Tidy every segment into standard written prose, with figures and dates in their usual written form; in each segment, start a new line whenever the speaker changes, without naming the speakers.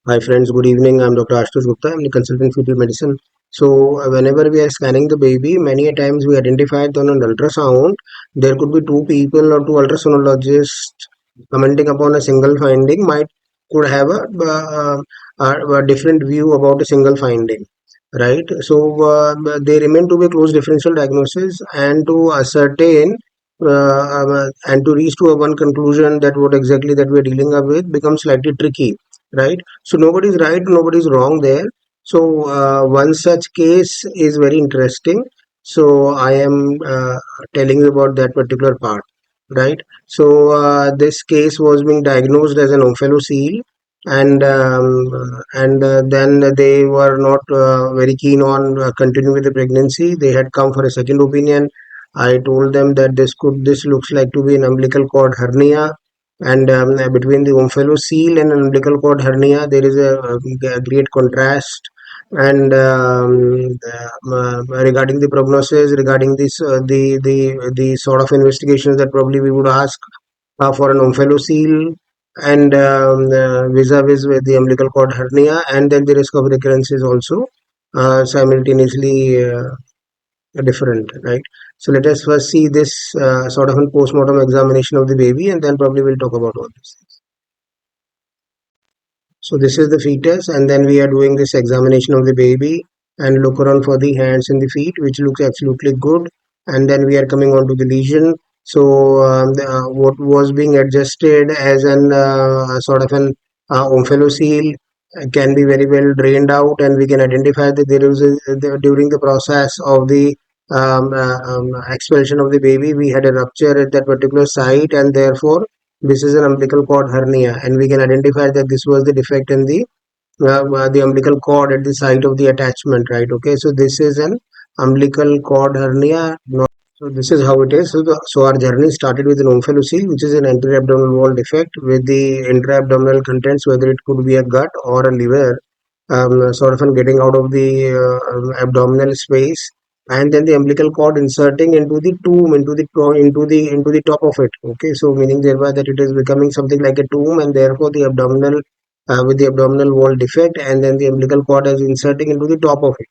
Hi friends, good evening. I'm Dr. Ashutosh Gupta. I'm the consultant fetal medicine. So whenever we are scanning the baby, many a times we identify it on an ultrasound. There could be two people or two ultrasonologists commenting upon a single finding might could have a different view about a single finding, right? So they remain to be close differential diagnosis and to ascertain and to reach to a one conclusion that what exactly that we're dealing with becomes slightly tricky, right? So nobody's right, nobody's wrong there. So one such case is very interesting. So I am telling you about that particular part, right? So this case was being diagnosed as an omphalocele, and then they were not very keen on continuing with the pregnancy. They had come for a second opinion. I told them that this looks like to be an umbilical cord hernia, and between the omphalocele and umbilical cord hernia there is a great contrast. And regarding the prognosis, regarding this the sort of investigations that probably we would ask for an omphalocele, and vis-a-vis with the umbilical cord hernia, and then the risk of recurrence is also simultaneously different, right? So let us first see this sort of a post-mortem examination of the baby, and then probably we'll talk about all this. So this is the fetus, and then we are doing this examination of the baby and look around for the hands and the feet, which looks absolutely good. And then we are coming on to the lesion. So what was being adjusted as an sort of an omphalocele can be very well drained out, and we can identify that there is during the process of the expulsion of the baby, we had a rupture at that particular site, and therefore this is an umbilical cord hernia, and we can identify that this was the defect in the umbilical cord at the site of the attachment, right? Okay, so this is an umbilical cord hernia. So this is how it is. So our journey started with an omphalocele, which is an anterior abdominal wall defect with the intra-abdominal contents, whether it could be a gut or a liver, sort of getting out of the abdominal space, and then the umbilical cord inserting into the tomb, into the top of it. Okay, so meaning thereby that it is becoming something like a tomb, and therefore the abdominal with the abdominal wall defect, and then the umbilical cord is inserting into the top of it.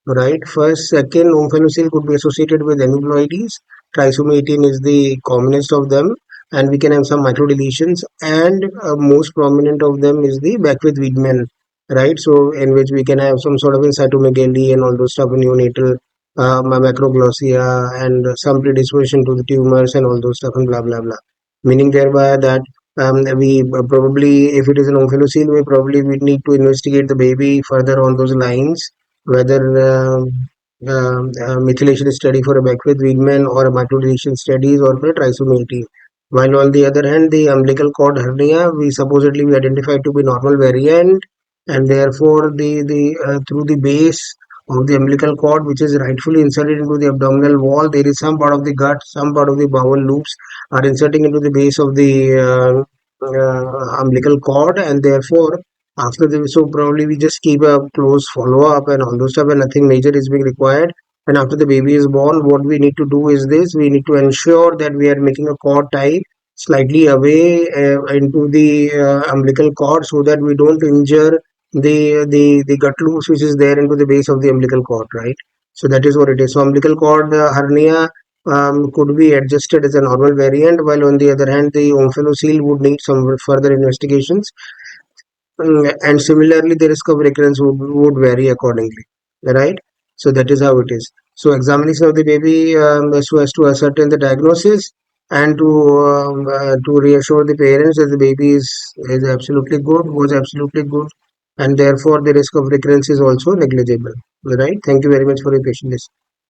Right. First, second, omphalocele could be associated with aneuploidies. Trisomy 18 is the commonest of them, and we can have some microdeletions. And most prominent of them is the Beckwith Wiedemann, right? So, in which we can have some sort of cytomegalomy and all those stuff, neonatal macroglossia, and some predisposition to the tumors and all those stuff, and blah blah blah. Meaning thereby that we probably, if it is an omphalocele, we probably we need to investigate the baby further on those lines, whether methylation study for a Beckwith Wiedemann or a microdeletion studies or for a trisomy 18. While on the other hand, the umbilical cord hernia, we identified to be normal variant, and therefore the through the base of the umbilical cord, which is rightfully inserted into the abdominal wall, there is some part of the gut, some part of the bowel loops are inserting into the base of the umbilical cord, and therefore after the so probably we just keep a close follow up and all those stuff, and nothing major is being required. And after the baby is born, what we need to do is this: we need to ensure that we are making a cord tie slightly away into the umbilical cord, so that we don't injure the gut loops which is there into the base of the umbilical cord, right? So that is what it is. So umbilical cord hernia could be adjusted as a normal variant, while on the other hand, the omphalocele would need some further investigations. And similarly, the risk of recurrence would vary accordingly, right? So that is how it is. So examination of the baby so as to ascertain the diagnosis, and to reassure the parents that the baby is absolutely good, was absolutely good, and therefore the risk of recurrence is also negligible, right? Thank you very much for your patience.